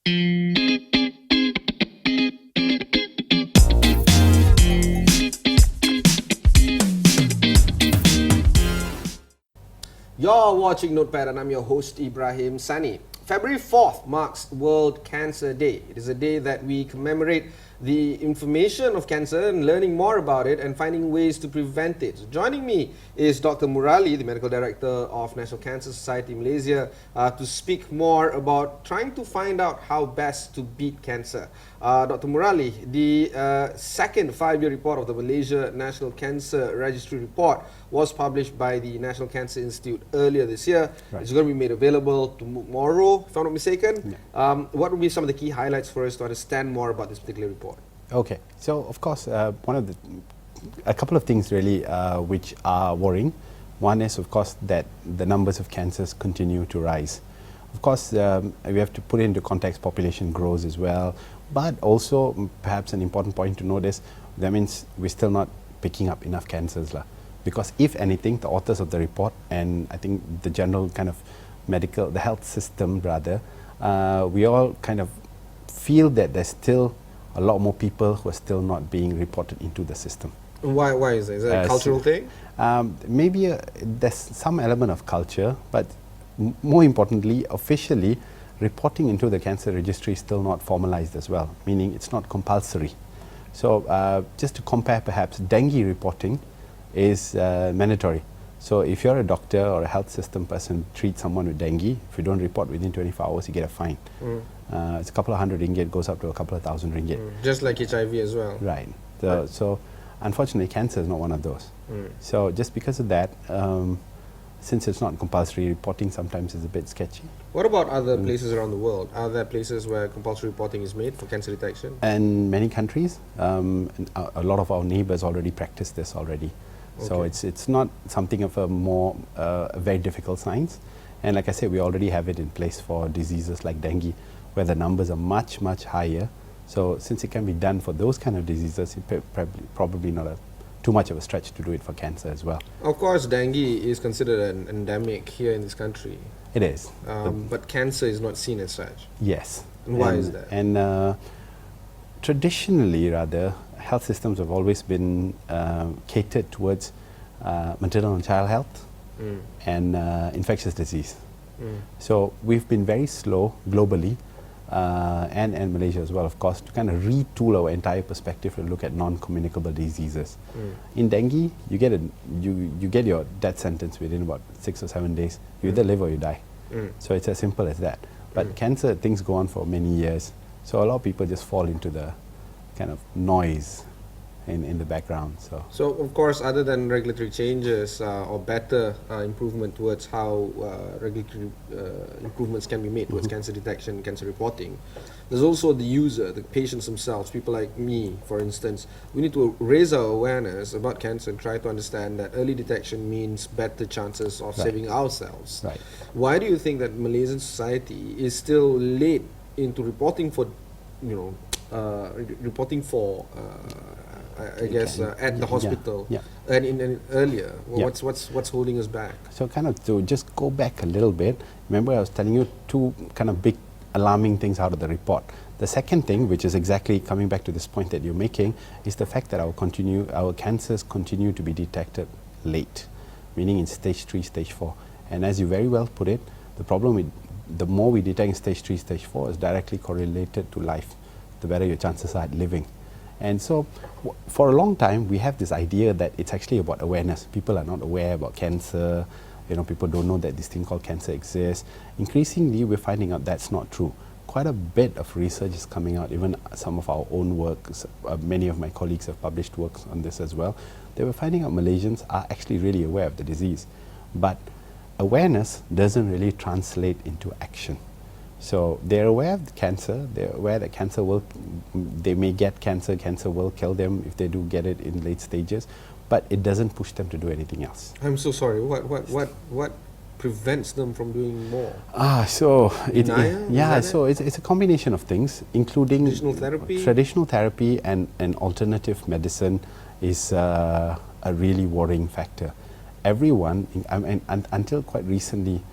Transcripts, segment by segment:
You're watching Notepad and I'm your host Ibrahim Sani. February 4th marks World Cancer Day. It is a day that we commemorate the information of cancer and learning more about it and finding ways to prevent it. So joining me is Dr. Murali, the Medical Director of National Cancer Society of Malaysia, to speak more about trying to find out how best to beat cancer. Dr. Murali, the second 5-year report of the Malaysia National Cancer Registry report was published by the National Cancer Institute earlier this year. Right. It's going to be made available tomorrow, if I'm not mistaken. Yeah. What would be some of the key highlights for us to understand more about this particular report? Okay, so of course, a couple of things really which are worrying. One is, of course, that the numbers of cancers continue to rise. Of course, we have to put into context population grows as well, but also perhaps an important point to notice, that means we're still not picking up enough cancers. Because if anything, the authors of the report, and I think the general kind of the health system rather, we all kind of feel that there's still a lot more people who are still not being reported into the system. Why is that? Is that a cultural thing? Maybe there's some element of culture, but more importantly, officially, reporting into the cancer registry is still not formalized as well, meaning it's not compulsory. So just to compare perhaps, dengue reporting is mandatory. So if you're a doctor or a health system person, treat someone with dengue, if you don't report within 24 hours, you get a fine. It's a couple of hundred ringgit, goes up to a couple of thousand ringgit. Just like HIV as well. Right. So unfortunately, cancer is not one of those. So just because of that, since it's not compulsory, reporting sometimes is a bit sketchy. What about other places around the world? Are there places where compulsory reporting is made for cancer detection? In many countries, a lot of our neighbors already practice this already. Okay. So it's not something of a very difficult science. And like I said, we already have it in place for diseases like dengue, where the numbers are much, much higher. So since it can be done for those kind of diseases, it's probably not too much of a stretch to do it for cancer as well. Of course, dengue is considered an endemic here in this country. It is. But cancer is not seen as such. Yes. And why is that? And traditionally, rather, health systems have always been catered towards maternal and child health and infectious disease. So we've been very slow globally, and Malaysia as well, of course, to kind of retool our entire perspective to look at non-communicable diseases. In dengue, you get your death sentence within about 6 or 7 days. You either live or you die. So it's as simple as that. But cancer, things go on for many years. So a lot of people just fall into the kind of noise in the background. So of course, other than regulatory changes or better improvement towards how regulatory improvements can be made towards cancer detection, cancer reporting, there's also the user, the patients themselves, people like me, for instance. We need to raise our awareness about cancer and try to understand that early detection means better chances of saving ourselves. Right. Why do you think that Malaysian society is still late into reporting for, I guess at the hospital and earlier? What's holding us back? So kind of to just go back a little bit, remember I was telling you two kind of big alarming things out of the report. The second thing, which is exactly coming back to this point that you're making, is the fact that our cancers continue to be detected late, meaning in stage 3, stage 4. And as you very well put it, the problem with the more we detect in stage 3, stage 4 is directly correlated to life. The better your chances are at living. And so for a long time, we have this idea that it's actually about awareness. People are not aware about cancer. People don't know that this thing called cancer exists. Increasingly, we're finding out that's not true. Quite a bit of research is coming out, even some of our own work. Many of my colleagues have published works on this as well. They were finding out Malaysians are actually really aware of the disease. But awareness doesn't really translate into action. So they're aware of the cancer, they're aware that they may get cancer will kill them if they do get it in late stages, but it doesn't push them to do anything else. I'm so sorry, what prevents them from doing more? So it's a combination of things, including traditional therapy and alternative medicine is a really worrying factor. Everyone, until quite recently,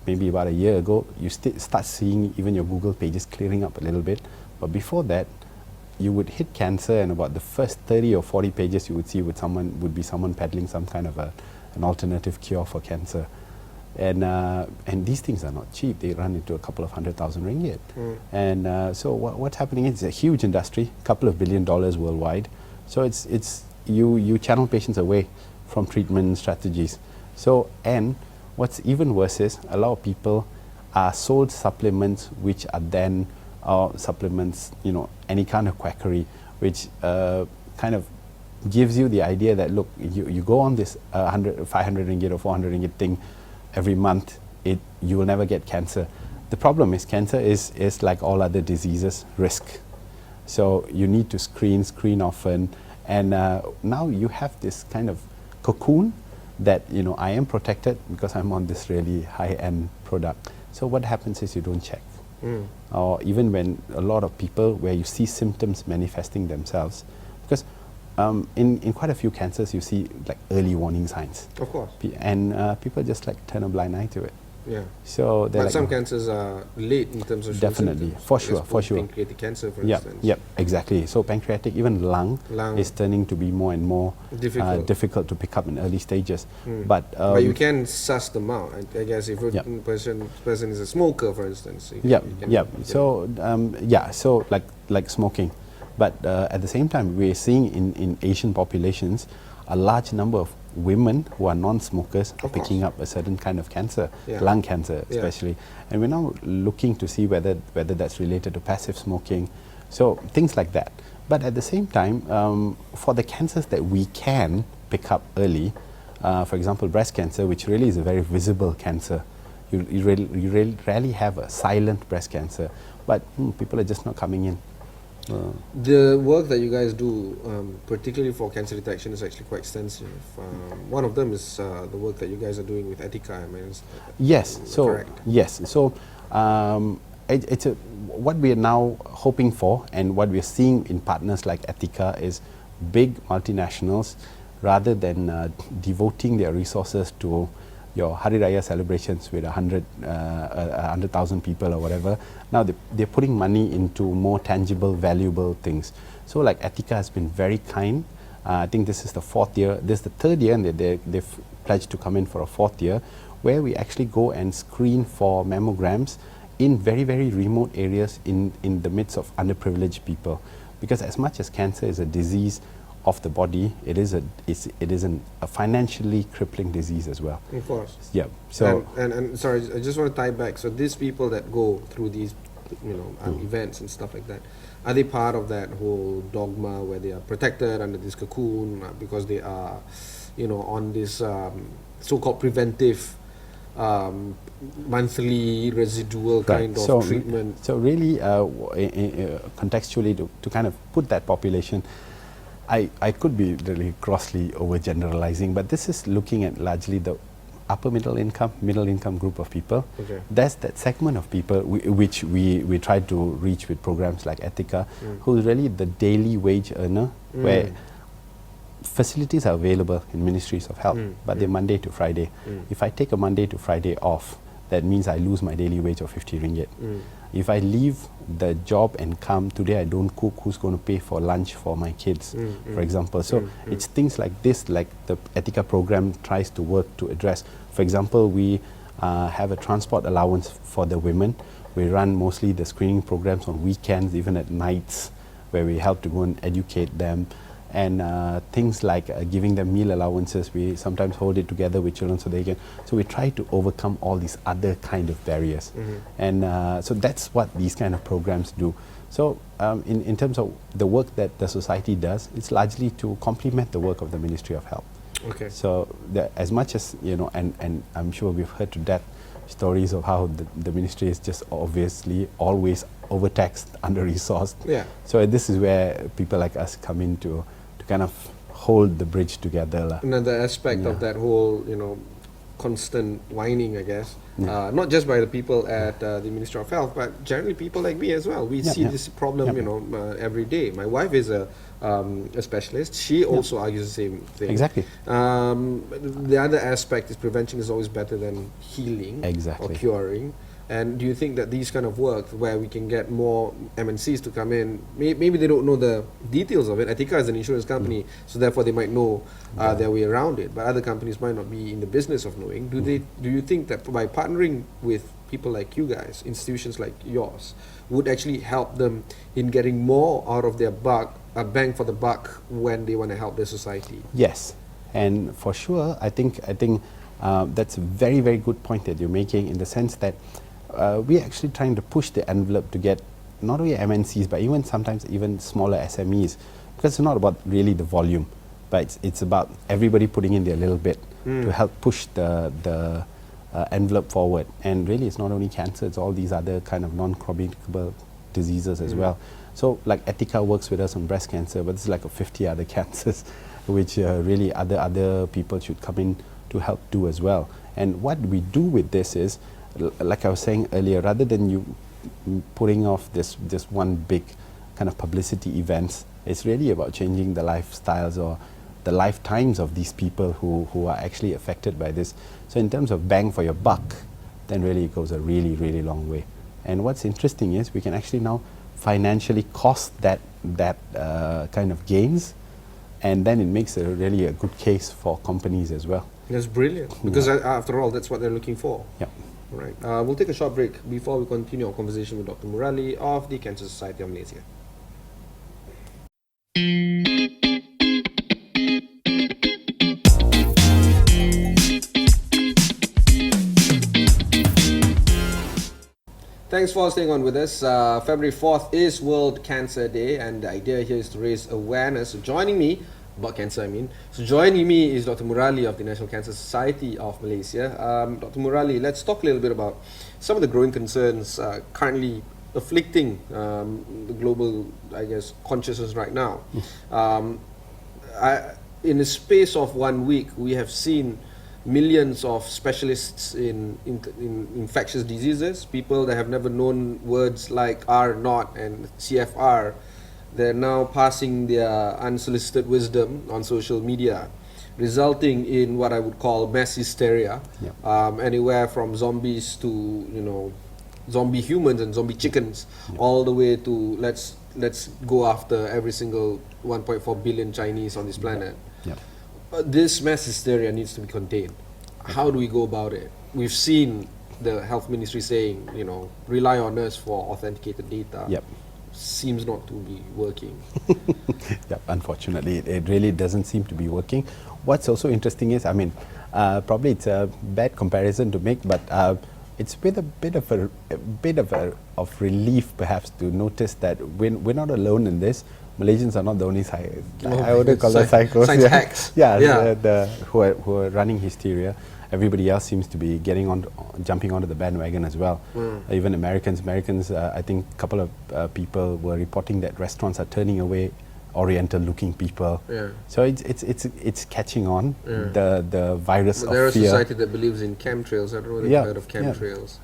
maybe about a year ago, you start seeing even your Google pages clearing up a little bit. But before that, you would hit cancer, and about the first 30 or 40 pages you would see would be someone peddling some kind of an alternative cure for cancer. And these things are not cheap. They run into a couple of 100,000 ringgit. And so what's happening is it's a huge industry, couple of $1 billion worldwide. So you channel patients away from treatment strategies. So, and what's even worse is a lot of people are sold supplements which are then supplements, any kind of quackery, which kind of gives you the idea that, look, you go on this 500 ringgit or 400 ringgit thing every month, you will never get cancer. The problem is cancer is like all other diseases, risk. So you need to screen often, and now you have this kind of cocoon that, I am protected because I'm on this really high-end product. So what happens is you don't check. Or even when a lot of people where you see symptoms manifesting themselves, because in quite a few cancers you see like early warning signs. Of course. And people just like turn a blind eye to it. Yeah. So but some cancers are late in terms of definitely, symptoms. for sure. Pancreatic cancer, for instance. Yep, exactly. So pancreatic, even lung is turning to be more and more difficult to pick up in early stages. But you can suss them out. I guess if a person is a smoker, for instance. So like smoking. But at the same time, we're seeing in Asian populations a large number of women who are non-smokers are picking up a certain kind of cancer, lung cancer especially. And we're now looking to see whether that's related to passive smoking. So things like that. But at the same time, for the cancers that we can pick up early, for example, breast cancer, which really is a very visible cancer, you rarely have a silent breast cancer, but people are just not coming in. The work that you guys do, particularly for cancer detection, is actually quite extensive. One of them is the work that you guys are doing with Etika. Yes. So what we are now hoping for, and what we are seeing in partners like Etika, is big multinationals, rather than devoting their resources to your Hari Raya celebrations with 100,000 people or whatever. Now they're putting money into more tangible, valuable things. So like Etika has been very kind. I think this is the fourth year. This is the third year, and they've pledged to come in for a fourth year, where we actually go and screen for mammograms in very, very remote areas in the midst of underprivileged people. Because as much as cancer is a disease of the body, it is a financially crippling disease as well. Of course. Yeah. So and sorry, I just want to tie back. So these people that go through these, events and stuff like that, are they part of that whole dogma where they are protected under this cocoon because they are, on this so-called preventive monthly residual kind of treatment? So really, contextually, to kind of put that population, I could be really grossly overgeneralizing, but this is looking at largely the upper middle income group of people. Okay. That's that segment of people which we try to reach with programs like Etika, who's really the daily wage earner, where facilities are available in ministries of health, but they're Monday to Friday. If I take a Monday to Friday off, that means I lose my daily wage of 50 ringgit. If I leave the job and come, today I don't cook, who's going to pay for lunch for my kids, for example. So it's things like this, like the Etika program tries to work to address. For example, we have a transport allowance for the women. We run mostly the screening programs on weekends, even at nights, where we help to go and educate them. And things like giving them meal allowances, we sometimes hold it together with children so they can. So we try to overcome all these other kind of barriers, and so that's what these kind of programs do. So in terms of the work that the society does, it's largely to complement the work of the Ministry of Health. Okay. So as much as and I'm sure we've heard to death stories of how the ministry is just obviously always overtaxed, under-resourced. Yeah. So this is where people like us come in to kind of hold the bridge together. Another aspect of that whole, constant whining, I guess, not just by the people at the Ministry of Health, but generally people like me as well. We see this problem, every day. My wife is a specialist. She also argues the same thing. Exactly. The other aspect is prevention is always better than healing or curing. And do you think that these kind of work, where we can get more MNCs to come in, maybe they don't know the details of it. Etika is an insurance company, so therefore they might know their way around it. But other companies might not be in the business of knowing. Do you think that by partnering with people like you guys, institutions like yours, would actually help them in getting more out of their bang for the buck when they want to help the society? Yes, and for sure, I think that's a very, very good point that you're making, in the sense that we're actually trying to push the envelope to get not only MNCs, but even sometimes even smaller SMEs, because it's not about really the volume, but it's about everybody putting in their little bit to help push the envelope forward. And really, it's not only cancer, it's all these other kind of non-communicable diseases as well. So like Etika works with us on breast cancer, but there's like 50 other cancers which really other people should come in to help do as well. And what we do with this is, like I was saying earlier, rather than you putting off this one big kind of publicity events, it's really about changing the lifestyles or the lifetimes of these people who are actually affected by this. So in terms of bang for your buck, then really it goes a really, really long way. And what's interesting is we can actually now financially cost that kind of gains, and then it makes really a good case for companies as well. That's brilliant, because after all, that's what they're looking for. Yeah. Right. We'll take a short break before we continue our conversation with Dr. Murali of the Cancer Society of Malaysia. Thanks for staying on with us. February 4th is World Cancer Day, and the idea here is to raise awareness. So joining me is Dr. Murali of the National Cancer Society of Malaysia. Dr. Murali, let's talk a little bit about some of the growing concerns currently afflicting the global, consciousness right now. In the space of 1 week, we have seen millions of specialists in infectious diseases, people that have never known words like R0 and CFR. They're now passing their unsolicited wisdom on social media, resulting in what I would call mass hysteria. Anywhere from zombies to zombie humans and zombie chickens, all the way to let's go after every single 1.4 billion Chinese on this planet. This mass hysteria needs to be contained. How do we go about it? We've seen the health ministry saying, rely on us for authenticated data. Seems not to be working. Unfortunately, it really doesn't seem to be working. What's also interesting is, probably it's a bad comparison to make, but it's with a bit of relief perhaps to notice that we're not alone in this. Malaysians are not the only I would call them psychos. Science hacks. Who are running hysteria. Everybody else seems to be jumping onto the bandwagon as well. Even Americans, I think a couple of people were reporting that restaurants are turning away Oriental-looking people. So it's catching on. The virus of fear. There's a society that believes in chemtrails. I don't know if you've heard of chemtrails.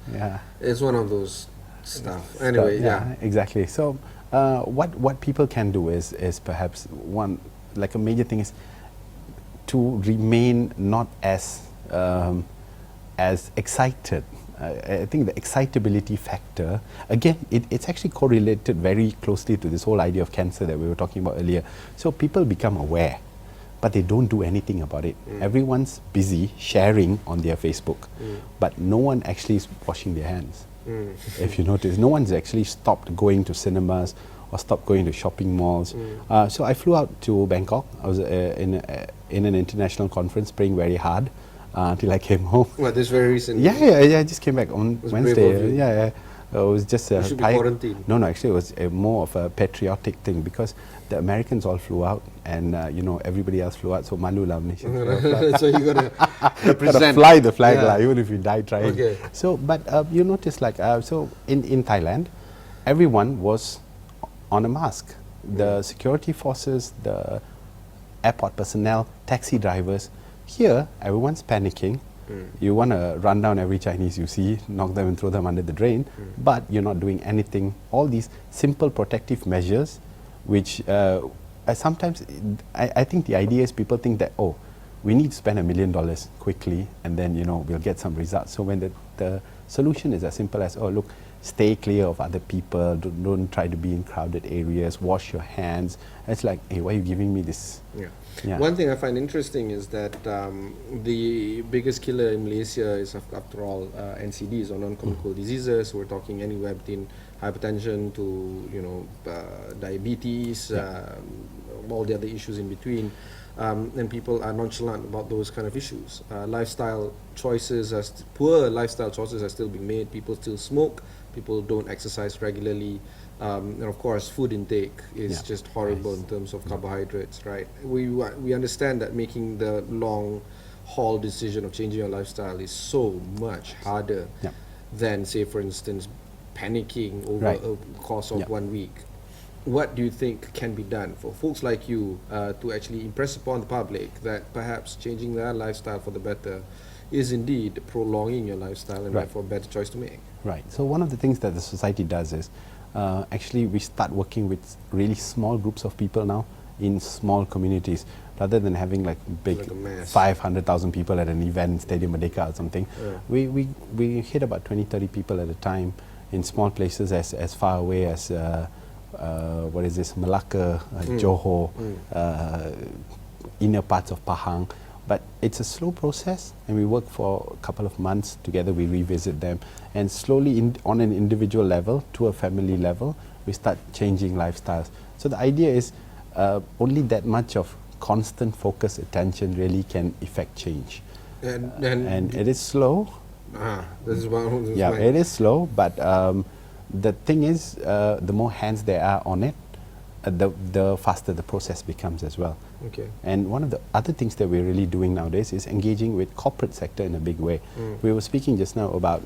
It's one of those stuff. Anyway, exactly. So what people can do is perhaps one, like a major thing is to remain not as excited. I think the excitability factor, again, it's actually correlated very closely to this whole idea of cancer that we were talking about earlier. So people become aware, but they don't do anything about it. Everyone's busy sharing on their Facebook, but no one actually is washing their hands. If you notice, no one's actually stopped going to cinemas or stopped going to shopping malls. So I flew out to Bangkok. I was in an international conference, praying very hard until I came home. Well, this very recent. I just came back on Wednesday. It was just you should be quarantined. No, actually, it was more of a patriotic thing, because the Americans all flew out, and everybody else flew out. So malu lah, Malaysia. So you gotta represent. Gotta fly the flag lah, even if you die trying. Okay. So, but you notice, so in Thailand, everyone was on a mask. The security forces, the airport personnel, taxi drivers. Here, everyone's panicking. You want to run down every Chinese you see, knock them and throw them under the drain, but you're not doing anything. All these simple protective measures, which sometimes, I think the idea is people think that, oh, we need to spend $1 million quickly and then, you know, we'll get some results. So when the solution is as simple as, oh, look, stay clear of other people, don't try to be in crowded areas, wash your hands. It's like, hey, why are you giving me this? Yeah. One thing I find interesting is that the biggest killer in Malaysia is, after all, NCDs, or non-communicable diseases. We're talking anywhere between hypertension to, you know, diabetes, all the other issues in between. And people are nonchalant about those kind of issues. Lifestyle choices, poor lifestyle choices are still being made. People still smoke. People don't exercise regularly. And of course, food intake is just horrible in terms of carbohydrates, right? We understand that making the long haul decision of changing your lifestyle is so much harder than, say, for instance, panicking over a course of 1 week. What do you think can be done for folks like you to actually impress upon the public that perhaps changing their lifestyle for the better is indeed prolonging your lifestyle and therefore a better choice to make? Right. So one of the things that the society does is actually we start working with really small groups of people now in small communities, rather than having like big 500,000 people at an event, Stadium Merdeka or something. We hit about 20-30 people at a time in small places as far away as what is this, Malacca, Johor, inner parts of Pahang. But it's a slow process, and we work for a couple of months together. We revisit them, and slowly on an individual level to a family level, we start changing lifestyles. So the idea is only that much of constant focus, attention really can effect change. And it is slow. This is one. It is slow, but the thing is, the more hands there are on it, the faster the process becomes as well. And one of the other things that we're really doing nowadays is engaging with corporate sector in a big way. We were speaking just now about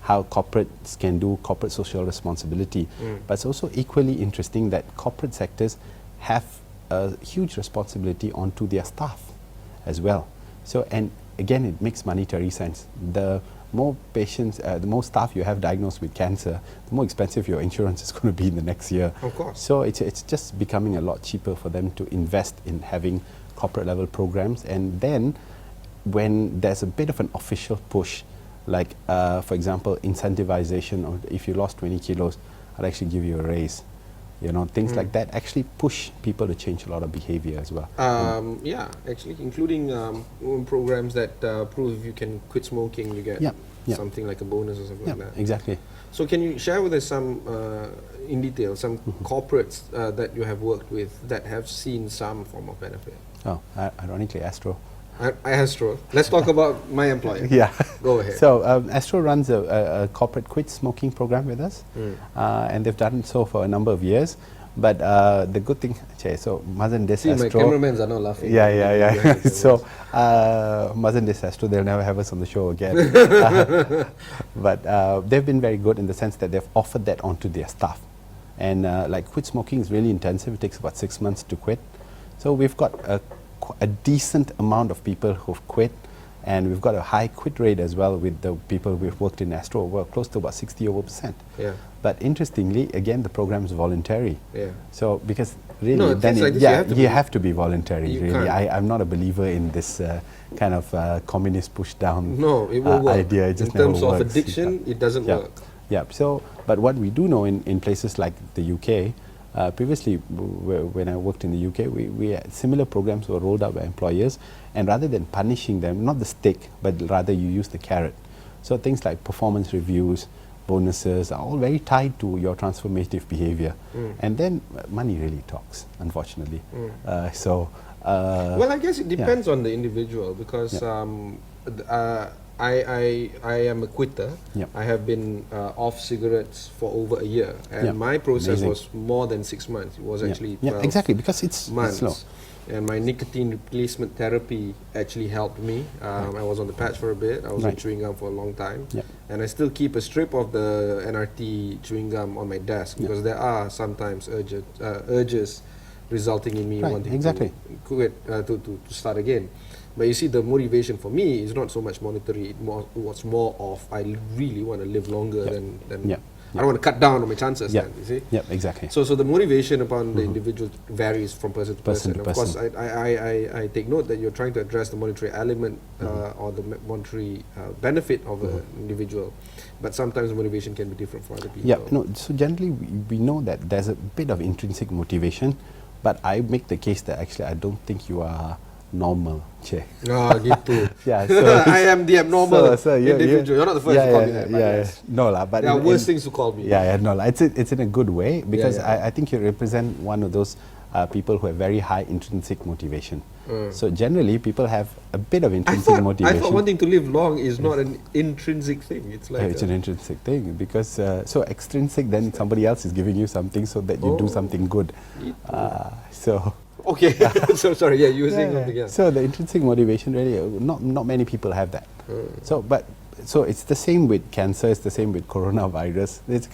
how corporates can do corporate social responsibility, but it's also equally interesting that corporate sectors have a huge responsibility onto their staff as well. So, and again, it makes monetary sense. The more patients, the more staff you have diagnosed with cancer, the more expensive your insurance is going to be in the next year. Of course. So it's just becoming a lot cheaper for them to invest in having corporate level programs. And then when there's a bit of an official push, like for example, incentivization, or if you lost 20 kilos, I'll actually give you a raise. You know, things like that actually push people to change a lot of behavior as well. Yeah, actually, including programs that prove if you can quit smoking, you get something like a bonus or something like that. Exactly. So can you share with us some, in detail, some corporates that you have worked with that have seen some form of benefit? Oh, ironically, Astro. Astro. Let's talk about my employer. Go ahead. So Astro runs a corporate quit smoking program with us, and they've done so for a number of years. But the good thing, so Mazan this Astro. My cameramans are not laughing. So Mazan this Astro, they'll never have us on the show again. But they've been very good in the sense that they've offered that onto their staff. And like quit smoking is really intensive. It takes about 6 months to quit. So we've got a decent amount of people who've quit, and we've got a high quit rate as well with the people we've worked in Astro. We're close to about 60%. But interestingly, again, the program is voluntary. So because really, then you have to be voluntary. Really, I'm not a believer in this kind of communist push down it won't work. idea. It just in terms never of works. addiction, it doesn't work. So, but what we do know in places like the UK. Previously, when I worked in the UK, we had similar programs were rolled out by employers, and rather than punishing them, not the stick, but rather you use the carrot. So things like performance reviews, bonuses are all very tied to your transformative behavior. And then money really talks, unfortunately. Well, I guess it depends on the individual, because I am a quitter. I have been off cigarettes for over a year, and my process was more than 6 months. It was actually 12 exactly, because it's months. Slow. And my nicotine replacement therapy actually helped me. I was on the patch for a bit. I was on chewing gum for a long time, and I still keep a strip of the NRT chewing gum on my desk, because there are sometimes urges resulting in me Right, wanting exactly. to quit, to start again. But you see, the motivation for me is not so much monetary. It was more of I really want to live longer than Yep. I don't want to cut down on my chances. Yep. Then you see. Yep, exactly. So the motivation upon the individual varies from person to Person person. to Of course, person. I take note that you're trying to address the monetary element or the monetary benefit of an individual, but sometimes the motivation can be different for other people. Yeah, no, so generally we know that there's a bit of intrinsic motivation, but I make the case that actually I don't think you are normal, Che. Ah, gitu. Yeah, so I am the abnormal individual. You're not the first to call me that. But yes. No lah, but There are worse things to call me. Yeah, no lah. It's in a good way because yeah. I think you represent one of those people who have very high intrinsic motivation. So generally, people have a bit of intrinsic motivation. I thought wanting to live long is not an intrinsic thing. It's like it's an intrinsic thing because so extrinsic, then somebody else is giving you something so that you do something good. So. Okay, so sorry, yeah, you were saying something else. So the intrinsic motivation really, not many people have that. So it's the same with cancer, it's the same with coronavirus. It's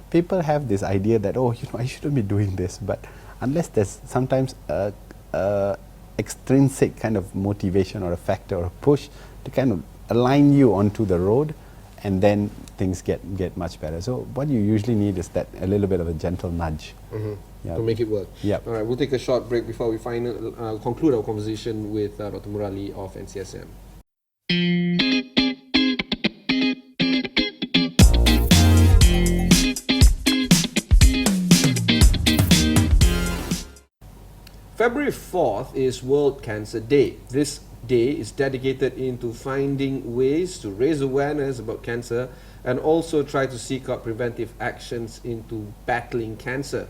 people have this idea that, oh, I shouldn't be doing this, but unless there's sometimes a extrinsic kind of motivation or a factor or a push to kind of align you onto the road, and then things get much better. So what you usually need is that a little bit of a gentle nudge. To make it work. Yep. All right, we'll take a short break before we conclude our conversation with Dr. Murali of NCSM. February 4th is World Cancer Day. This day is dedicated into finding ways to raise awareness about cancer and also try to seek out preventive actions into battling cancer.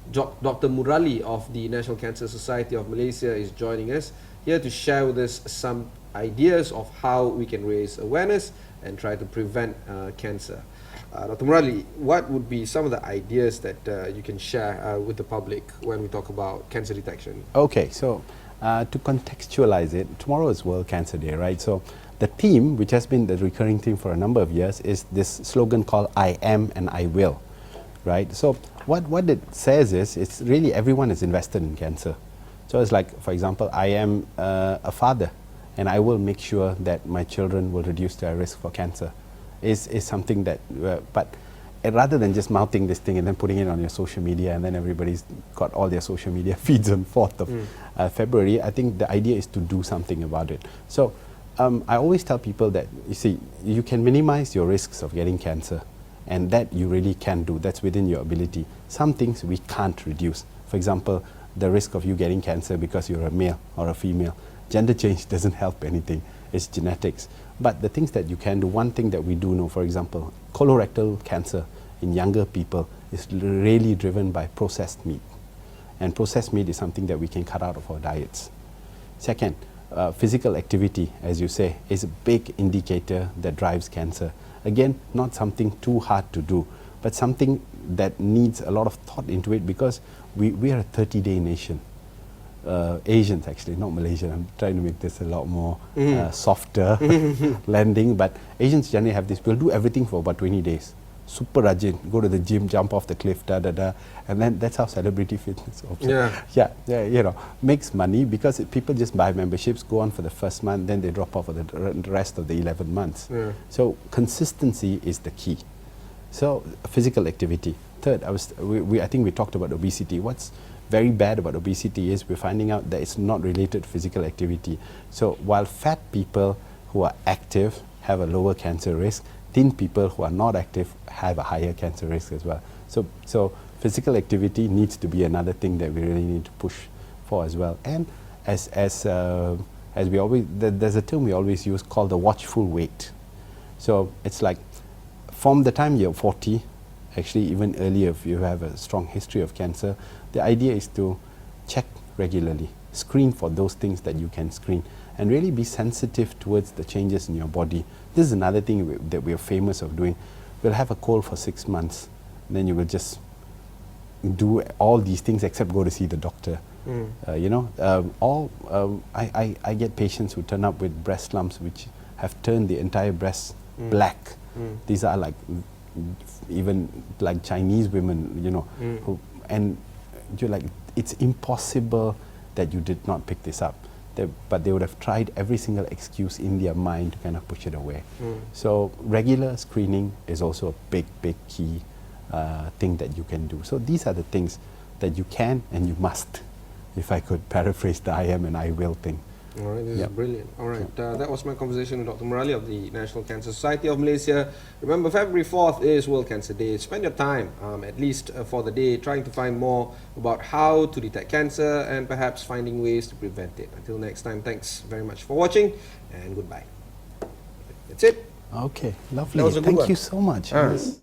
Dr. Murali of the National Cancer Society of Malaysia is joining us here to share with us some ideas of how we can raise awareness and try to prevent cancer. Dr. Murali, what would be some of the ideas that you can share with the public when we talk about cancer detection? Okay, so to contextualize it, tomorrow is World Cancer Day, right? So the theme, which has been the recurring theme for a number of years, is this slogan called I am and I will, right? So what it says is, it's really everyone is invested in cancer. So it's like, for example, I am a father and I will make sure that my children will reduce their risk for cancer. Is something that, but rather than just mouthing this thing and then putting it on your social media and then everybody's got all their social media feeds on 4th of February, I think the idea is to do something about it. So I always tell people that, you see, you can minimize your risks of getting cancer, and that you really can do. That's within your ability. Some things we can't reduce. For example, the risk of you getting cancer because you're a male or a female. Gender change doesn't help anything. It's genetics. But the things that you can do, one thing that we do know, for example, colorectal cancer in younger people is really driven by processed meat. And processed meat is something that we can cut out of our diets. Second, physical activity, as you say, is a big indicator that drives cancer. Again, not something too hard to do, but something that needs a lot of thought into it, because we are a 30-day nation. Asians, actually, not Malaysian. I'm trying to make this a lot more softer landing, but Asians generally have this. We'll do everything for about 20 days. Super rajin, go to the gym, jump off the cliff, and then that's how celebrity fitness makes money, because people just buy memberships, go on for the first month, then they drop off for the rest of the 11 months. So consistency is the key. So physical activity. Third, I think we talked about obesity. What's very bad about obesity is we're finding out that it's not related to physical activity. So while fat people who are active have a lower cancer risk, thin people who are not active have a higher cancer risk as well. So physical activity needs to be another thing that we really need to push for as well. And as we always, there's a term we always use called the watchful wait. So it's like from the time you're 40, actually even earlier if you have a strong history of cancer, the idea is to check regularly, screen for those things that you can screen, and really be sensitive towards the changes in your body. This is another thing that we are famous of doing. We'll have a cold for 6 months, then you will just do all these things except go to see the doctor. I get patients who turn up with breast lumps which have turned the entire breast black. These are like even like Chinese women, who, and you're like, it's impossible that you did not pick this up. But they would have tried every single excuse in their mind to kind of push it away. So regular screening is also a big key thing that you can do. So these are the things that you can and you must, if I could paraphrase the I am and I will thing. All right, this is brilliant. All right, that was my conversation with Dr. Murali of the National Cancer Society of Malaysia. Remember, February 4th is World Cancer Day. Spend your time, at least for the day, trying to find more about how to detect cancer and perhaps finding ways to prevent it. Until next time, thanks very much for watching and goodbye. That's it. Okay, lovely. That was a good Thank one. you so much. Yes.